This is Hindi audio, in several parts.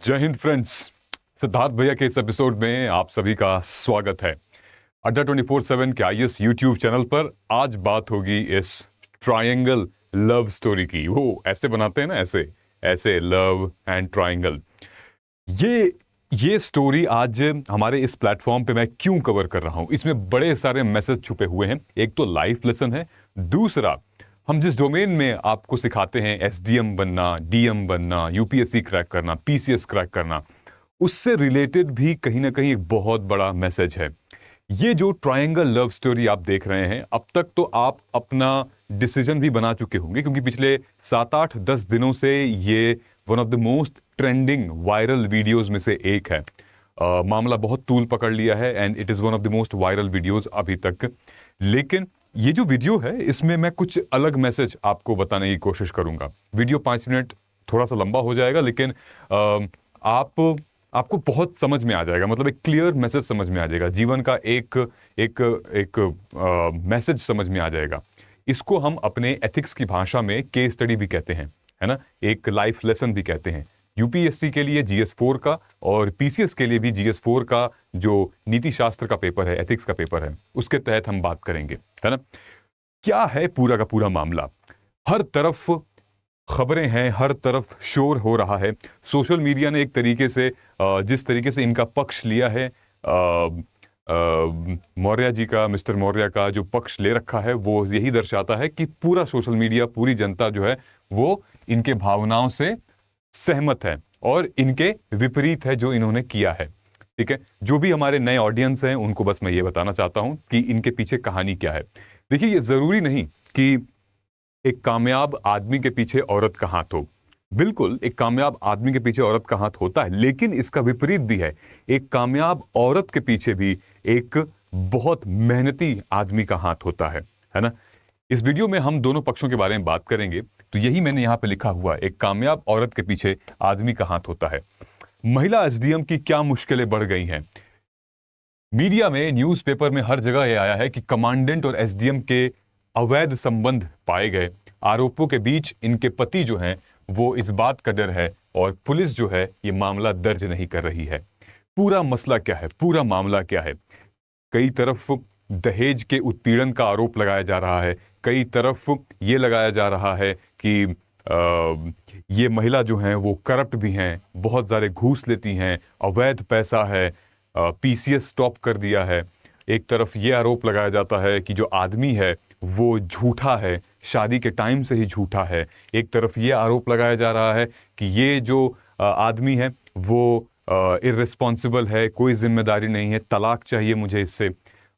जय हिंद फ्रेंड्स। सिद्धार्थ भैया के इस एपिसोड में आप सभी का स्वागत है। अड्डा 24/7 के आईएएस यूट्यूब चैनल पर आज बात होगी इस ट्रायंगल लव स्टोरी की। वो ऐसे बनाते हैं ना, ऐसे ऐसे लव एंड ट्रायंगल। ये स्टोरी आज हमारे इस प्लेटफॉर्म पे मैं क्यों कवर कर रहा हूं, इसमें बड़े सारे मैसेज छुपे हुए हैं। एक तो लाइफ लेसन है, दूसरा हम जिस डोमेन में आपको सिखाते हैं एसडीएम बनना, डीएम बनना, यूपीएससी क्रैक करना, पीसीएस क्रैक करना, उससे रिलेटेड भी कहीं ना कहीं एक बहुत बड़ा मैसेज है। ये जो ट्रायंगल लव स्टोरी आप देख रहे हैं, अब तक तो आप अपना डिसीजन भी बना चुके होंगे, क्योंकि पिछले 7-8-10 दिनों से ये one of the most trending viral videos में से एक है। मामला बहुत तूल पकड़ लिया है and it is one of the most viral videos अभी तक। लेकिन ये जो वीडियो है, इसमें मैं कुछ अलग मैसेज आपको बताने की कोशिश करूंगा। वीडियो 5 मिनट थोड़ा सा लंबा हो जाएगा, लेकिन आपको बहुत समझ में आ जाएगा, मतलब एक क्लियर मैसेज समझ में आ जाएगा, जीवन का एक एक एक मैसेज समझ में आ जाएगा। इसको हम अपने एथिक्स की भाषा में केस स्टडी भी कहते हैं, है ना, एक लाइफ लेसन भी कहते हैं। यूपीएससी के लिए जीएस4 का और पीसीएस के लिए भी जीएस4 का जो नीति शास्त्र का पेपर है, एथिक्स का पेपर है, उसके तहत हम बात करेंगे, है ना। क्या है पूरा का पूरा मामला? हर तरफ खबरें हैं, हर तरफ शोर हो रहा है। सोशल मीडिया ने एक तरीके से जिस तरीके से इनका पक्ष लिया है, मौर्य जी का, मिस्टर मौर्य का जो पक्ष ले रखा है, वो यही दर्शाता है कि पूरा सोशल मीडिया, पूरी जनता जो है वो इनके भावनाओं से सहमत है और इनके विपरीत है जो इन्होंने किया है। ठीक है, जो भी हमारे नए ऑडियंस हैं उनको बस मैं ये बताना चाहता हूं कि इनके पीछे कहानी क्या है। देखिए, ये जरूरी नहीं कि एक कामयाब आदमी के पीछे औरत का हाथ हो। बिल्कुल, एक कामयाब आदमी के पीछे औरत का हाथ होता है, लेकिन इसका विपरीत भी है। एक कामयाब औरत के पीछे भी एक बहुत मेहनती आदमी का हाथ होता है ना। इस वीडियो में हम दोनों पक्षों के बारे में बात करेंगे। तो यही मैंने यहां पे लिखा हुआ, एक कामयाब औरत के पीछे आदमी का हाथ होता है। महिला एसडीएम की क्या मुश्किलें बढ़ गई हैं। मीडिया में, न्यूज़पेपर में, हर जगह यह आया है कि कमांडेंट और एसडीएम के अवैध संबंध पाए गए। आरोपों के बीच इनके पति जो हैं वो इस बात का डर है और पुलिस जो है ये मामला दर्ज नहीं कर रही है। पूरा मसला क्या है, पूरा मामला क्या है? कई तरफ दहेज के उत्पीड़न का आरोप लगाया जा रहा है, कई तरफ ये लगाया जा रहा है कि ये महिला जो हैं वो करप्ट भी हैं, बहुत सारे घूस लेती हैं, अवैध पैसा है, पीसीएस स्टॉप कर दिया है। एक तरफ ये आरोप लगाया जाता है कि जो आदमी है वो झूठा है, शादी के टाइम से ही झूठा है। एक तरफ ये आरोप लगाया जा रहा है कि ये जो आदमी है वो इर्रेस्पॉन्सिबल है, कोई जिम्मेदारी नहीं है, तलाक चाहिए मुझे इससे।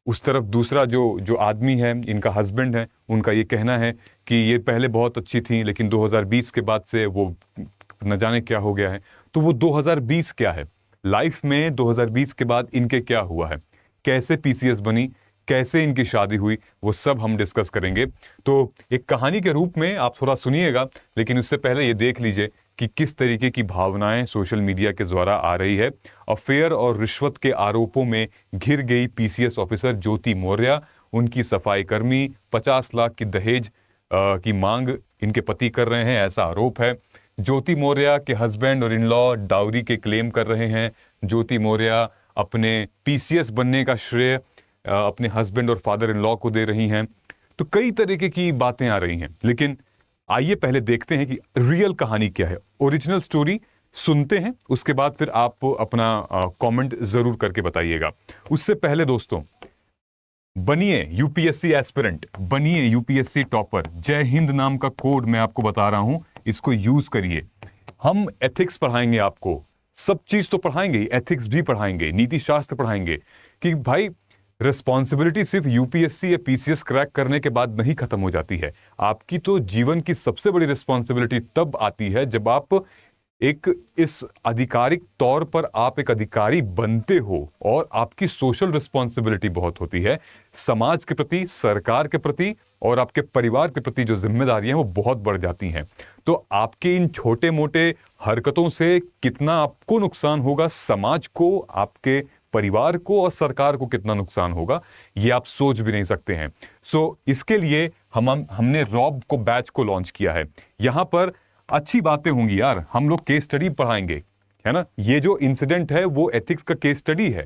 उस तरफ दूसरा जो आदमी है, इनका हस्बैंड है, उनका ये कहना है कि ये पहले बहुत अच्छी थी, लेकिन 2020 के बाद से वो न जाने क्या हो गया है। तो वो 2020 क्या है लाइफ में, 2020 के बाद इनके क्या हुआ है, कैसे पीसीएस बनी, कैसे इनकी शादी हुई, वो सब हम डिस्कस करेंगे। तो एक कहानी के रूप में आप थोड़ा सुनिएगा, लेकिन उससे पहले ये देख लीजिए कि किस तरीके की भावनाएं सोशल मीडिया के द्वारा आ रही है। अफेयर और रिश्वत के आरोपों में घिर गई पीसीएस ऑफिसर ज्योति मौर्य, उनकी सफाई कर्मी 50 लाख की दहेज की मांग इनके पति कर रहे हैं, ऐसा आरोप है। ज्योति मौर्य के हस्बैंड और इन लॉ डाउरी के क्लेम कर रहे हैं। ज्योति मौर्य अपने पीसीएस बनने का श्रेय अपने हस्बैंड और फादर इन लॉ को दे रही हैं। तो कई तरीके की बातें आ रही हैं, लेकिन आइए पहले देखते हैं कि रियल कहानी क्या है। ओरिजिनल स्टोरी सुनते हैं, उसके बाद फिर आप अपना कमेंट जरूर करके बताइएगा। उससे पहले दोस्तों, बनिए यूपीएससी एस्पिरेंट, बनिए यूपीएससी टॉपर। जय हिंद नाम का कोड मैं आपको बता रहा हूं, इसको यूज करिए। हम एथिक्स पढ़ाएंगे आपको, सब चीज तो पढ़ाएंगे, एथिक्स भी पढ़ाएंगे, नीति शास्त्र पढ़ाएंगे कि भाई रिस्पॉन्सिबिलिटी सिर्फ यूपीएससी या पीसीएस क्रैक करने के बाद नहीं खत्म हो जाती है। आपकी तो जीवन की सबसे बड़ी रिस्पॉन्सिबिलिटी तब आती है जब आप एक इस आधिकारिक तौर पर आप एक अधिकारी बनते हो और आपकी सोशल रिस्पॉन्सिबिलिटी बहुत होती है। समाज के प्रति, सरकार के प्रति और आपके परिवार के प्रति जो जिम्मेदारियां हैं वो बहुत बढ़ जाती हैं। तो आपके इन छोटे मोटे हरकतों से कितना आपको नुकसान होगा, समाज को, आपके परिवार को और सरकार को कितना नुकसान होगा, ये आप सोच भी नहीं सकते हैं। इसके लिए हमने रॉब को बैच को लॉन्च किया है। यहां पर अच्छी बातें होंगी यार, हम लोग केस स्टडी पढ़ाएंगे, है ना। ये जो इंसिडेंट है वो एथिक्स का केस स्टडी है।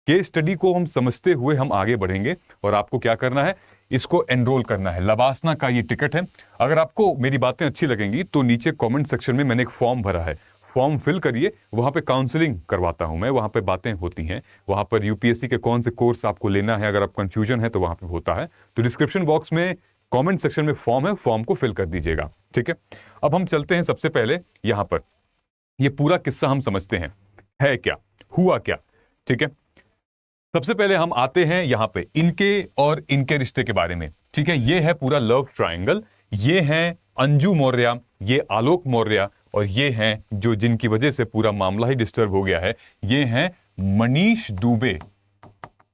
केस स्टडी को हम समझते हुए हम आगे बढ़ेंगे और आपको क्या करना है, इसको एनरोल करना है। लबासना का ये टिकट है। अगर आपको मेरी बातें अच्छी लगेंगी तो नीचे कमेंट सेक्शन में मैंने एक फॉर्म भरा है, फॉर्म फिल करिए। वहां पे काउंसलिंग करवाता हूं मैं, वहां पे बातें होती हैं, वहां पर यूपीएससी के कौन से कोर्स आपको लेना है, अगर आप कंफ्यूजन है तो वहां पे होता है। तो डिस्क्रिप्शन बॉक्स में कमेंट सेक्शन में फॉर्म है, फॉर्म को फिल कर दीजिएगा, ठीक है। अब हम चलते हैं सबसे पहले यहां पर, ये पूरा किस्सा हम समझते हैं है क्या, हुआ क्या, ठीक है। सबसे पहले हम आते हैं यहां पे इनके और इनके रिश्ते के बारे में, ठीक है। ये है पूरा लव ट्रायंगल। ये हैं अंजू मौर्य, ये आलोक मौर्य, और ये हैं जो जिनकी वजह से पूरा मामला ही डिस्टर्ब हो गया है, ये हैं मनीष दुबे।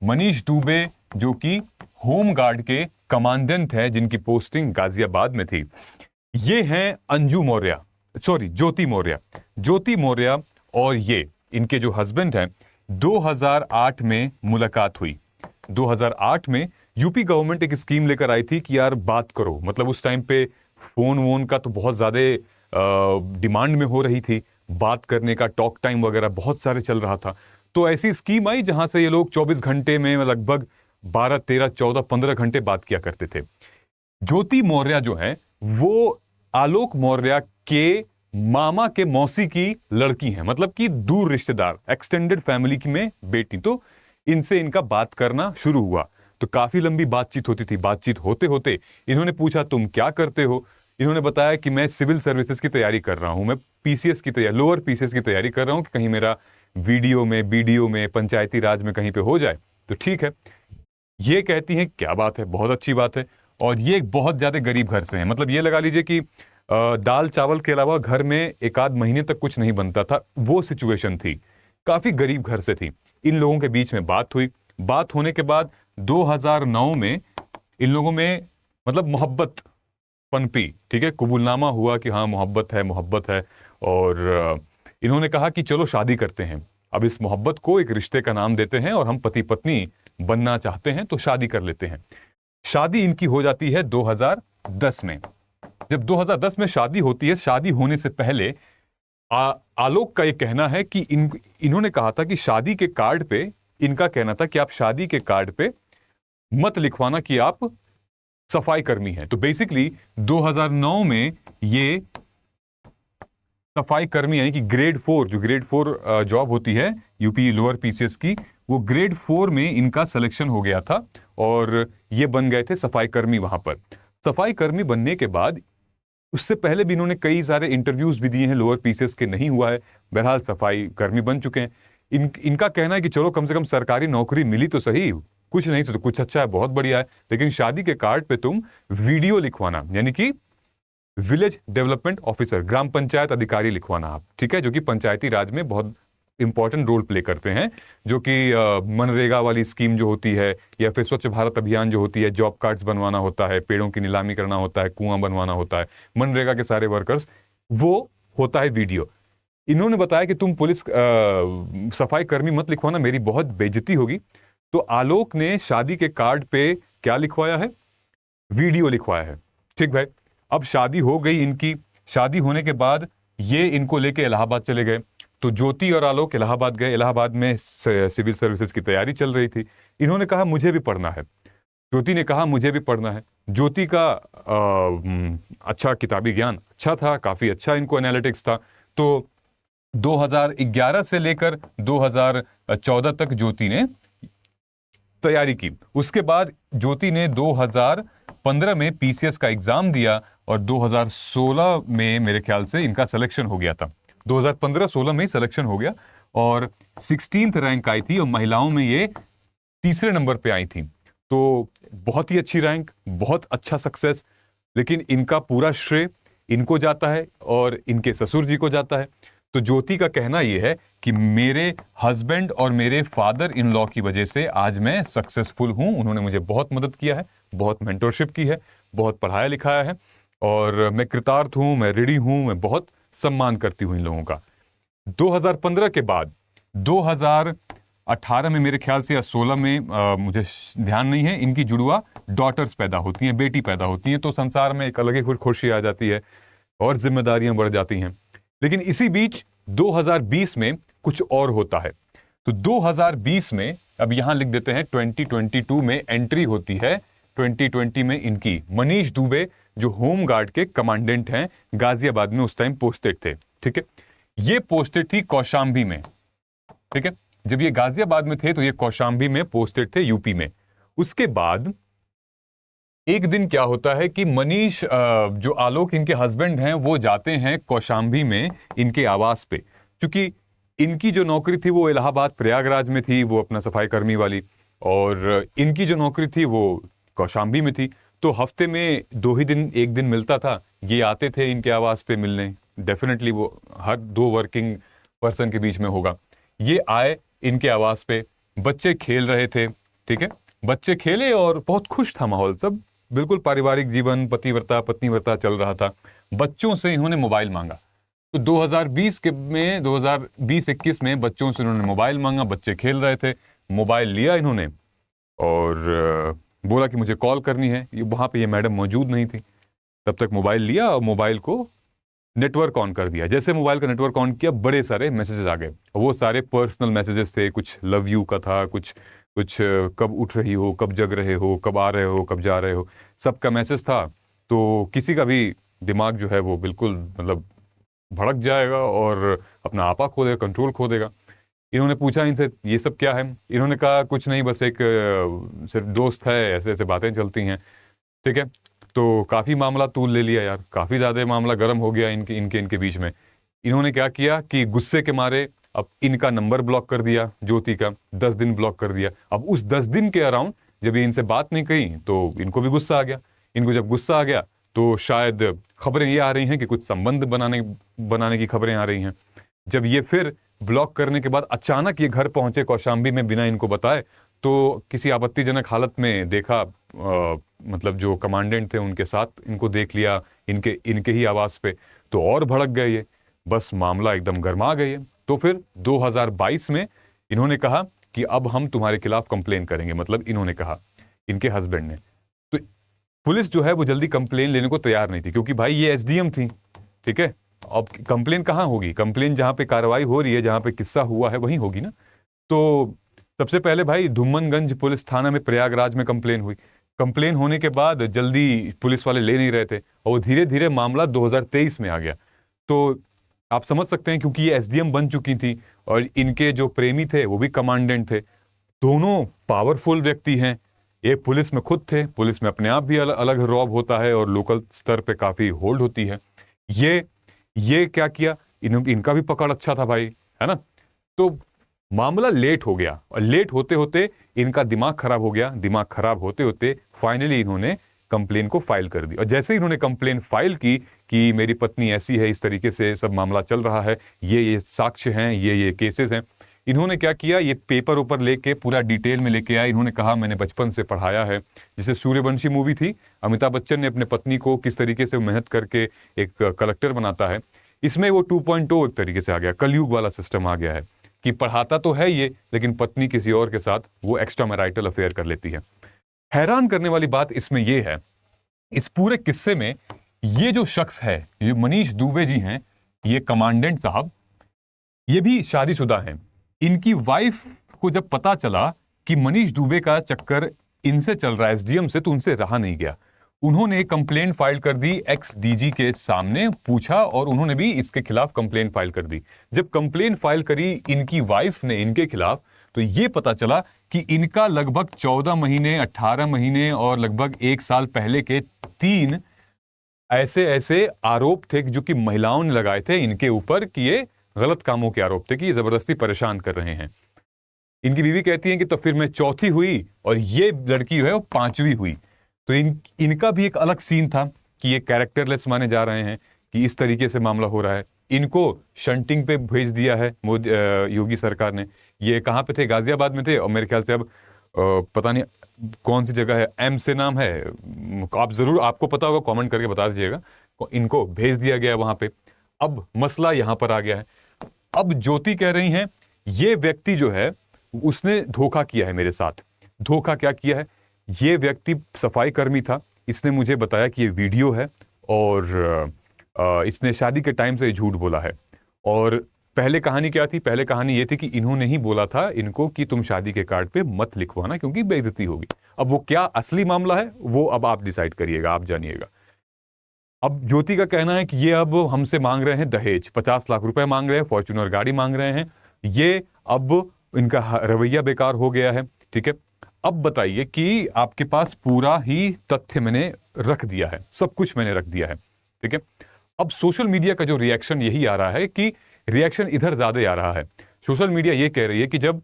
मनीष दुबे जो कि होम गार्ड के कमांडेंट है, जिनकी पोस्टिंग गाजियाबाद में थी। ये हैं अंजू मौर्य, सॉरी ज्योति मौर्य। ज्योति मौर्य और ये इनके जो हस्बैंड हैं, 2008 में मुलाकात हुई। 2008 में यूपी गवर्नमेंट एक स्कीम लेकर आई थी कि यार बात करो, मतलब उस टाइम पे फोन वोन का तो बहुत ज्यादा डिमांड में हो रही थी, बात करने का टॉक टाइम वगैरह बहुत सारे चल रहा था। तो ऐसी स्कीम आई जहां से ये लोग 24 घंटे में लगभग 12, 13, 14, 15 घंटे बात किया करते थे। ज्योति मौर्य जो है वो आलोक मौर्य के मामा के मौसी की लड़की हैं, मतलब कि दूर रिश्तेदार, एक्सटेंडेड फैमिली की में बेटी। तो इनसे इनका बात करना शुरू हुआ, तो काफी लंबी बातचीत होती थी। बातचीत होते होते इन्होंने पूछा तुम क्या करते हो। इन्होंने बताया कि मैं सिविल सर्विसेज की तैयारी कर रहा हूं, मैं पीसीएस की तैयारी, लोअर पीसीएस की तैयारी कर रहा हूं कि कहीं मेरा वीडियो में, बीडीओ में, पंचायती राज में कहीं पे हो जाए तो ठीक है। ये कहती हैं क्या बात है, बहुत अच्छी बात है। और ये बहुत ज्यादा गरीब घर से हैं, मतलब ये लगा लीजिए कि दाल चावल के अलावा घर में एक आध महीने तक कुछ नहीं बनता था, वो सिचुएशन थी। काफी गरीब घर से थी। इन लोगों के बीच में बात हुई। बात होने के बाद 2009 में इन लोगों में मतलब मोहब्बत पनपी, ठीक है। कबूलनामा हुआ कि हाँ मोहब्बत है, मोहब्बत है। और इन्होंने कहा कि चलो शादी करते हैं। अब इस मोहब्बत को एक रिश्ते का नाम देते हैं और हम पति पत्नी बनना चाहते हैं, तो शादी कर लेते हैं। शादी इनकी हो जाती है 2010 में। जब 2010 में शादी होती है, शादी होने से पहले आलोक का ये कहना है कि इन्होंने कहा था कि शादी के कार्ड पे, इनका कहना था कि आप शादी के कार्ड पे मत लिखवाना कि आप सफाई कर्मी हैं। तो बेसिकली 2009 में ये सफाई कर्मी यानी कि ग्रेड 4, जो ग्रेड 4 जॉब होती है यूपी लोअर पीसीएस की, वो ग्रेड 4 में इनका सिलेक्शन हो गया था और ये बन गए थे सफाई कर्मी वहां पर। सफाई कर्मी बनने के बाद उससे पहले भी इन्होंने कई सारे इंटरव्यूज भी दिए हैं, लोअर पीसीएस के, नहीं हुआ है। बहरहाल सफाई कर्मी बन चुके हैं। इनका कहना है कि चलो कम से कम सरकारी नौकरी मिली तो सही, कुछ नहीं तो कुछ अच्छा है, बहुत बढ़िया है, लेकिन शादी के कार्ड पे तुम वीडियो लिखवाना, यानी कि विलेज डेवलपमेंट ऑफिसर, ग्राम पंचायत अधिकारी लिखवाना आप, ठीक है, जो कि पंचायती राज में बहुत इंपॉर्टेंट रोल प्ले करते हैं। जो कि मनरेगा वाली स्कीम जो होती है, या फिर स्वच्छ भारत अभियान जो होती है, जॉब कार्ड्स बनवाना होता है, पेड़ों की नीलामी करना होता है, कुआं बनवाना होता है, मनरेगा के सारे वर्कर्स, वो होता है वीडियो। इन्होंने बताया कि तुम पुलिस सफाई कर्मी मत लिखवाना, मेरी बहुत बेइज्जती होगी। तो आलोक ने शादी के कार्ड पे क्या लिखवाया है, वीडियो लिखवाया है, ठीक भाई। अब शादी हो गई इनकी। शादी होने के बाद ये इनको लेके इलाहाबाद चले गए। तो ज्योति और आलोक इलाहाबाद गए। इलाहाबाद में सिविल सर्विसेज की तैयारी चल रही थी। इन्होंने कहा मुझे भी पढ़ना है, ज्योति ने कहा मुझे भी पढ़ना है। ज्योति का अच्छा किताबी ज्ञान अच्छा था, काफी अच्छा इनको एनालिटिक्स था। तो 2011 से लेकर 2014 तक ज्योति ने तैयारी की। उसके बाद ज्योति ने 2015 में पीसीएस का एग्जाम दिया और 2016 में मेरे ख्याल से इनका सिलेक्शन हो गया था। 2015-16 में सिलेक्शन हो गया और 16th रैंक आई थी और महिलाओं में ये तीसरे नंबर पे आई थी। तो बहुत ही अच्छी रैंक, बहुत अच्छा सक्सेस। लेकिन इनका पूरा श्रेय इनको जाता है और इनके ससुर जी को जाता है। तो ज्योति का कहना यह है कि मेरे हस्बैंड और मेरे फादर इन लॉ की वजह से आज मैं सक्सेसफुल हूं। उन्होंने मुझे बहुत मदद किया है, बहुत मेंटरशिप की है, बहुत पढ़ाया लिखाया है और मैं कृतार्थ हूं, मैं ऋणी हूं, मैं बहुत सम्मान करती हूं इन लोगों का। 2015 के बाद 2018 में मेरे ख्याल से या 16 में मुझे ध्यान नहीं है, इनकी जुड़वा डॉटर्स पैदा होती हैं, बेटी पैदा होती हैं। तो संसार में एक अलग ही खुशी आ जाती है और जिम्मेदारियां बढ़ जाती हैं। लेकिन इसी बीच 2020 में कुछ और होता है। तो 2020 में, अब यहां लिख देते हैं 2022 में एंट्री होती है। 2020 में इनकी मनीष दुबे जो होम गार्ड के कमांडेंट हैं, गाजियाबाद में उस टाइम पोस्टेड थे, ठीक है। ये पोस्टेड थी कौशाम्बी में, ठीक है। जब ये गाजियाबाद में थे तो ये कौशाम्बी में पोस्टेड थे, यूपी में। उसके बाद एक दिन क्या होता है कि मनीष जो आलोक इनके हस्बैंड हैं वो जाते हैं कौशाम्बी में इनके आवास पे, क्योंकि इनकी जो नौकरी थी वो इलाहाबाद प्रयागराज में थी, वो अपना सफाई कर्मी वाली, और इनकी जो नौकरी थी वो कौशाम्बी में थी। तो हफ्ते में 2 ही दिन, एक दिन मिलता था, ये आते थे इनके आवास पे मिलने। डेफिनेटली वो हर 2 वर्किंग पर्सन के बीच में होगा। ये आए इनके आवास पे, बच्चे खेल रहे थे, ठीक है। बच्चे खेले और बहुत खुश था माहौल, सब बिल्कुल पारिवारिक जीवन, पतिव्रता पत्नीव्रता चल रहा था। बच्चों से इन्होंने मोबाइल मांगा। तो 2020-21 में बच्चों से इन्होंने मोबाइल मांगा, बच्चे खेल रहे थे, मोबाइल लिया इन्होंने और बोला कि मुझे कॉल करनी है। वहां पे ये मैडम मौजूद नहीं थी, तब तक मोबाइल लिया और मोबाइल को नेटवर्क ऑन कर दिया। जैसे मोबाइल का नेटवर्क ऑन किया, बड़े सारे मैसेजेस आ गए। वो सारे पर्सनल मैसेजेस थे, कुछ लव यू का था, कुछ कब उठ रही हो, कब जग रहे हो, कब आ रहे हो, कब जा रहे हो, सबका मैसेज था। तो किसी का भी दिमाग जो है वो बिल्कुल मतलब भड़क जाएगा और अपना आपा खो देगा, कंट्रोल खो देगा। इन्होंने पूछा इनसे ये सब क्या है। इन्होंने कहा कुछ नहीं, बस एक सिर्फ दोस्त है, ऐसे ऐसे बातें चलती हैं, ठीक है। तो काफी मामला तूल ले लिया यार, काफी ज्यादा मामला गर्म हो गया इनके बीच में। इन्होंने क्या किया कि गुस्से के मारे अब इनका नंबर ब्लॉक कर दिया, ज्योति का 10 दिन ब्लॉक कर दिया। अब उस 10 दिन के अराउंड जब ये इनसे बात नहीं कही तो इनको भी गुस्सा आ गया। इनको जब गुस्सा आ गया तो शायद खबरें ये आ रही हैं कि कुछ संबंध बनाने की खबरें आ रही हैं। जब ये फिर ब्लॉक करने के बाद अचानक ये घर पहुंचे कौशाम्बी में बिना इनको बताए, तो किसी आपत्तिजनक हालत में देखा, मतलब जो कमांडेंट थे उनके साथ इनको देख लिया, इनके ही आवास पे, तो और भड़क गए ये, बस मामला एकदम गर्मा गए। तो फिर 2022 में इन्होंने कहा कि अब हम तुम्हारे खिलाफ कंप्लेन करेंगे, मतलब इन्होंने कहा, इनके हस्बैंड ने। तो पुलिस जो है वो जल्दी कंप्लेन लेने को तैयार नहीं थी, क्योंकि भाई ये एसडीएम थी, ठीक है। अब कंप्लेन कहाँ होगी, कंप्लेन जहां पे कार्रवाई हो रही है, जहां पे किस्सा हुआ है वहीं होगी ना। तो सबसे पहले भाई धुम्मनगंज पुलिस थाना में प्रयागराज में कंप्लेन हुई। कंप्लेन होने के बाद जल्दी पुलिस वाले ले नहीं रहे थे और धीरे धीरे मामला 2023 में आ गया। तो आप समझ सकते हैं, क्योंकि ये एसडीएम बन चुकी थी और इनके जो प्रेमी थे वो भी कमांडेंट थे, दोनों पावरफुल व्यक्ति हैं। ये पुलिस में खुद थे, पुलिस में अपने आप भी अलग रौब होता है और लोकल स्तर पे काफी होल्ड होती है। ये क्या किया, इनका भी पकड़ अच्छा था भाई, है ना। तो मामला लेट हो गया और लेट होते होते इनका दिमाग खराब हो गया। दिमाग खराब होते होते फाइनली इन्होंने कंप्लेन को फाइल कर दी। और जैसे ही इन्होंने कंप्लेन फाइल की कि मेरी पत्नी ऐसी है, इस तरीके से सब मामला चल रहा है, ये साक्ष्य हैं, ये केसेस हैं, इन्होंने क्या किया, ये पेपर ऊपर लेके पूरा डिटेल में लेके आया। इन्होंने कहा मैंने बचपन से पढ़ाया है, जैसे सूर्यवंशी मूवी थी, अमिताभ बच्चन ने अपने पत्नी को किस तरीके से मेहनत करके एक कलेक्टर बनाता है, इसमें वो 2.0 एक तरीके से आ गया, कलयुग वाला सिस्टम आ गया है कि पढ़ाता तो है ये, लेकिन पत्नी किसी और के साथ वो एक्स्ट्रा मैरिटल अफेयर कर लेती है। हैरान करने वाली बात इसमें ये है, इस पूरे किस्से में ये जो शख्स है, ये मनीष दुबे जी हैं, ये कमांडेंट साहब, ये भी शादीशुदा हैं। इनकी वाइफ को जब पता चला कि मनीष दुबे का चक्कर इनसे चल रहा है एसडीएम से, तो उनसे रहा नहीं गया। उन्होंने कंप्लेंट फाइल कर दी, एक्स डीजी के सामने पूछा और उन्होंने भी इसके खिलाफ कंप्लेंट फाइल कर दी। जब कंप्लेंट फाइल करी इनकी वाइफ ने इनके खिलाफ, तो ये पता चला कि इनका लगभग 14 महीने, 18 महीने और लगभग 1 साल पहले के 3 ऐसे आरोप थे जो कि महिलाओं ने लगाए थे इनके ऊपर, कि ये गलत कामों के आरोप थे, कि ये जबरदस्ती परेशान कर रहे हैं। इनकी बीवी कहती है कि तो फिर मैं चौथी हुई और ये लड़की जो है वो 5वीं हुई। तो इनका भी एक अलग सीन था कि ये कैरेक्टरलेस माने जा रहे हैं, कि इस तरीके से मामला हो रहा है। इनको शंटिंग पे भेज दिया है योगी सरकार ने। ये कहाँ पे थे, गाजियाबाद में थे, और मेरे ख्याल से अब पता नहीं कौन सी जगह है, एम से नाम है, आप जरूर, आपको पता होगा, कमेंट करके बता दीजिएगा। इनको भेज दिया गया है वहां पे। अब मसला यहां पर आ गया है। अब ज्योति कह रही हैं ये व्यक्ति जो है उसने धोखा किया है मेरे साथ। धोखा क्या किया है, ये व्यक्ति सफाई कर्मी था, इसने मुझे बताया कि ये वीडियो है और इसने शादी के टाइम से झूठ बोला है। और पहले कहानी क्या थी? पहले कहानी ये थी कि इन्होंने ही बोला था इनको कि तुम शादी के कार्ड पे मत लिखवाना क्योंकि बेइज्जती होगी। अब वो क्या असली मामला है वो अब आप डिसाइड करिएगा, आप जानिएगा। अब ज्योति का कहना है कि ये अब हमसे मांग रहे हैं दहेज, 50 लाख रुपए मांग रहे हैं, फॉर्च्यूनर गाड़ी मांग रहे हैं। ये अब इनका रवैया बेकार हो गया है। ठीक है, अब बताइए कि आपके पास पूरा ही तथ्य मैंने रख दिया है, सब कुछ मैंने रख दिया है। ठीक है, अब सोशल मीडिया का जो रिएक्शन यही आ रहा है कि रिएक्शन इधर ज्यादा आ रहा है। सोशल मीडिया ये कह रही है कि जब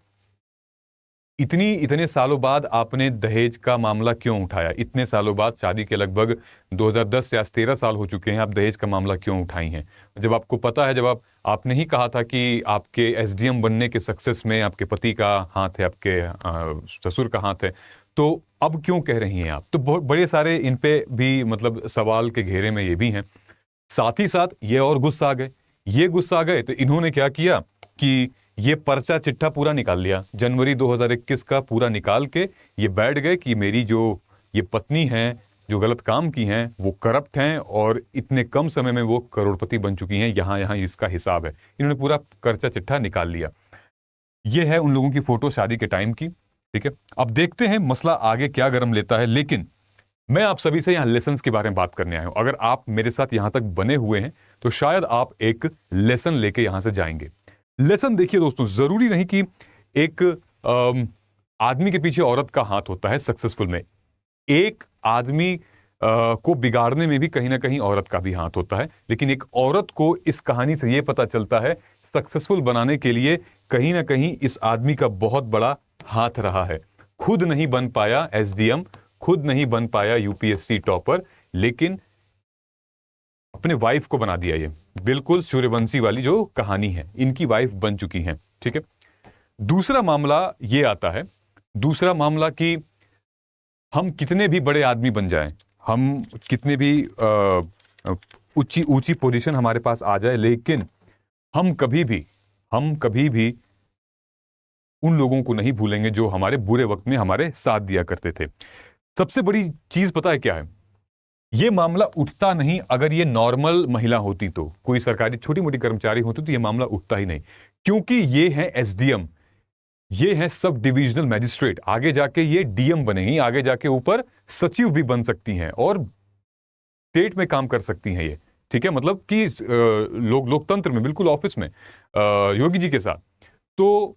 इतने सालों बाद आपने दहेज का मामला क्यों उठाया, इतने सालों बाद, शादी के लगभग 2010 से आज 13 साल हो चुके हैं, आप दहेज का मामला क्यों उठाई हैं? जब आपको पता है, जब आपने ही कहा था कि आपके एसडीएम बनने के सक्सेस में आपके पति का हाथ है, आपके ससुर का हाथ है, तो अब क्यों कह रही हैं आप? तो बहुत बड़े सारे इन पे भी मतलब सवाल के घेरे में ये भी हैं। साथ ही साथ ये और गुस्सा आ गए तो इन्होंने क्या किया कि ये पर्चा चिट्ठा पूरा निकाल लिया, जनवरी 2021 का पूरा निकाल के ये बैठ गए कि मेरी जो ये पत्नी हैं जो गलत काम की हैं वो करप्ट हैं और इतने कम समय में वो करोड़पति बन चुकी हैं, यहाँ इसका हिसाब है। इन्होंने पूरा पर्चा चिट्ठा निकाल लिया। ये है उन लोगों की फोटो शादी के टाइम की। ठीक है, अब देखते हैं मसला आगे क्या गर्म लेता है, लेकिन मैं आप सभी से यहाँ लेसन्स के बारे में बात करने आया हूं। अगर आप मेरे साथ यहां तक बने हुए हैं तो शायद आप एक लेसन लेके यहां से जाएंगे। लेसन देखिए दोस्तों, जरूरी नहीं कि एक आदमी के पीछे औरत का हाथ होता है सक्सेसफुल में। एक आदमी को बिगाड़ने में भी कहीं ना कहीं औरत का भी हाथ होता है, लेकिन एक औरत को इस कहानी से यह पता चलता है सक्सेसफुल बनाने के लिए कहीं ना कहीं इस आदमी का बहुत बड़ा हाथ रहा है। खुद नहीं बन पाया एसडीएम, खुद नहीं बन पाया यूपीएससी टॉपर, लेकिन अपने वाइफ को बना दिया। ये बिल्कुल सूर्यवंशी वाली जो कहानी है, इनकी वाइफ बन चुकी हैं। ठीक है, दूसरा मामला ये आता है, दूसरा मामला कि हम कितने भी बड़े आदमी बन जाएं, हम कितने भी ऊंची पोजीशन हमारे पास आ जाए, लेकिन हम कभी भी उन लोगों को नहीं भूलेंगे जो हमारे बुरे वक्त में हमारे साथ दिया करते थे। सबसे बड़ी चीज पता है क्या है? ये मामला उठता नहीं अगर ये नॉर्मल महिला होती, तो कोई सरकारी छोटी मोटी कर्मचारी होती तो ये मामला उठता ही नहीं, क्योंकि ये है एसडीएम, ये है सब डिविजनल मैजिस्ट्रेट। आगे जाके ये डीएम बनेंगी, आगे जाके ऊपर सचिव भी बन सकती हैं और स्टेट में काम कर सकती हैं ये। ठीक है, मतलब कि लोकतंत्र में, बिल्कुल ऑफिस में योगी जी के साथ। तो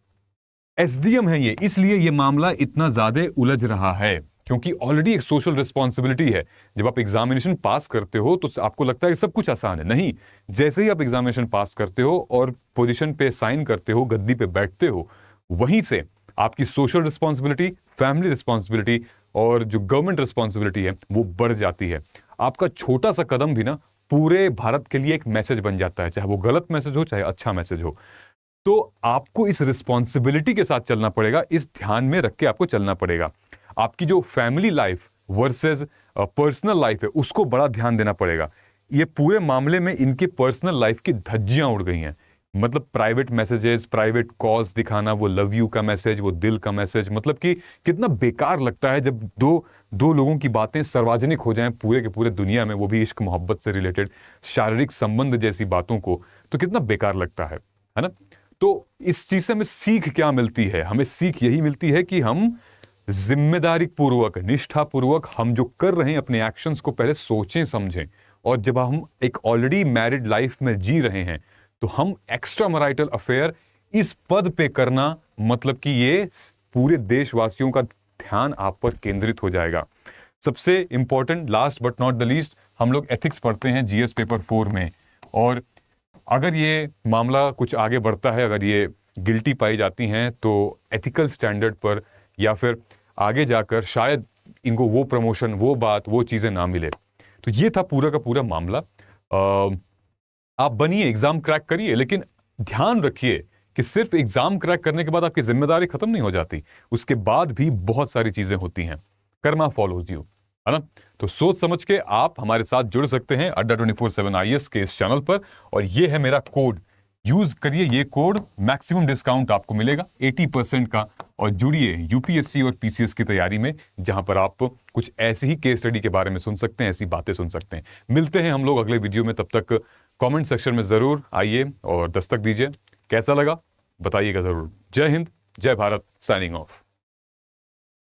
एसडीएम है ये, इसलिए ये मामला इतना ज्यादा उलझ रहा है, क्योंकि ऑलरेडी एक सोशल रिस्पॉन्सिबिलिटी है। जब आप एग्जामिनेशन पास करते हो तो आपको लगता है कि सब कुछ आसान है। नहीं, जैसे ही आप एग्जामिनेशन पास करते हो और पोजीशन पे साइन करते हो, गद्दी पे बैठते हो, वहीं से आपकी सोशल रिस्पॉन्सिबिलिटी, फैमिली रिस्पॉन्सिबिलिटी और जो गवर्नमेंट रिस्पॉन्सिबिलिटी है वो बढ़ जाती है। आपका छोटा सा कदम भी ना पूरे भारत के लिए एक मैसेज बन जाता है, चाहे वो गलत मैसेज हो चाहे अच्छा मैसेज हो। तो आपको इस रिस्पॉन्सिबिलिटी के साथ चलना पड़ेगा, इस ध्यान में रख के आपको चलना पड़ेगा। आपकी जो family life versus personal life है उसको बड़ा ध्यान देना पड़ेगा। ये पूरे मामले में इनके पर्सनल लाइफ की धज्जियां उड़ गई हैं। मतलब प्राइवेट मैसेजेस, प्राइवेट कॉल्स दिखाना, वो लव यू का मैसेज, वो दिल का मैसेज, मतलब कि कितना बेकार लगता है जब दो लोगों की बातें सार्वजनिक हो जाएं पूरे के पूरे दुनिया में, वो भी इश्क मोहब्बत से रिलेटेड, शारीरिक संबंध जैसी बातों को, तो कितना बेकार लगता है ना। तो इस चीज से हमें सीख क्या मिलती है? हमें सीख यही मिलती है कि हम जिम्मेदारी पूर्वक, निष्ठा पूर्वक हम जो कर रहे हैं अपने एक्शंस को पहले सोचें समझें, और जब हम एक ऑलरेडी मैरिड लाइफ में जी रहे हैं तो हम एक्स्ट्रा मैरिटल अफेयर इस पद पे करना, मतलब कि ये पूरे देशवासियों का ध्यान आप पर केंद्रित हो जाएगा। सबसे important, last but not the least, हम लोग एथिक्स पढ़ते हैं जीएस पेपर 4 में, और अगर ये मामला कुछ आगे बढ़ता है, अगर ये गिल्टी पाई जाती हैं, तो एथिकल स्टैंडर्ड पर या फिर आगे जाकर शायद इनको वो प्रमोशन, वो बात, वो चीजें ना मिले। तो ये था पूरा का पूरा मामला। आप बनिए, एग्जाम क्रैक करिए, लेकिन ध्यान रखिए कि सिर्फ एग्जाम क्रैक करने के बाद आपकी जिम्मेदारी खत्म नहीं हो जाती, उसके बाद भी बहुत सारी चीजें होती हैं। कर्मा फॉलोज यू, है ना। तो सोच समझ के आप हमारे साथ जुड़ सकते हैं अड्डा 24/7 IAS के इस चैनल पर, और ये है मेरा कोड, यूज करिए ये कोड, मैक्सिमम डिस्काउंट आपको मिलेगा 80% का, और जुड़िए यूपीएससी और पीसीएस की तैयारी में, जहां पर आप कुछ ऐसी ही केस स्टडी के बारे में सुन सकते हैं, ऐसी बातें सुन सकते हैं। मिलते हैं हम लोग अगले वीडियो में, तब तक कमेंट सेक्शन में जरूर आइए और दस्तक दीजिए। कैसा लगा बताइएगा जरूर। जय हिंद, जय भारत, साइनिंग ऑफ।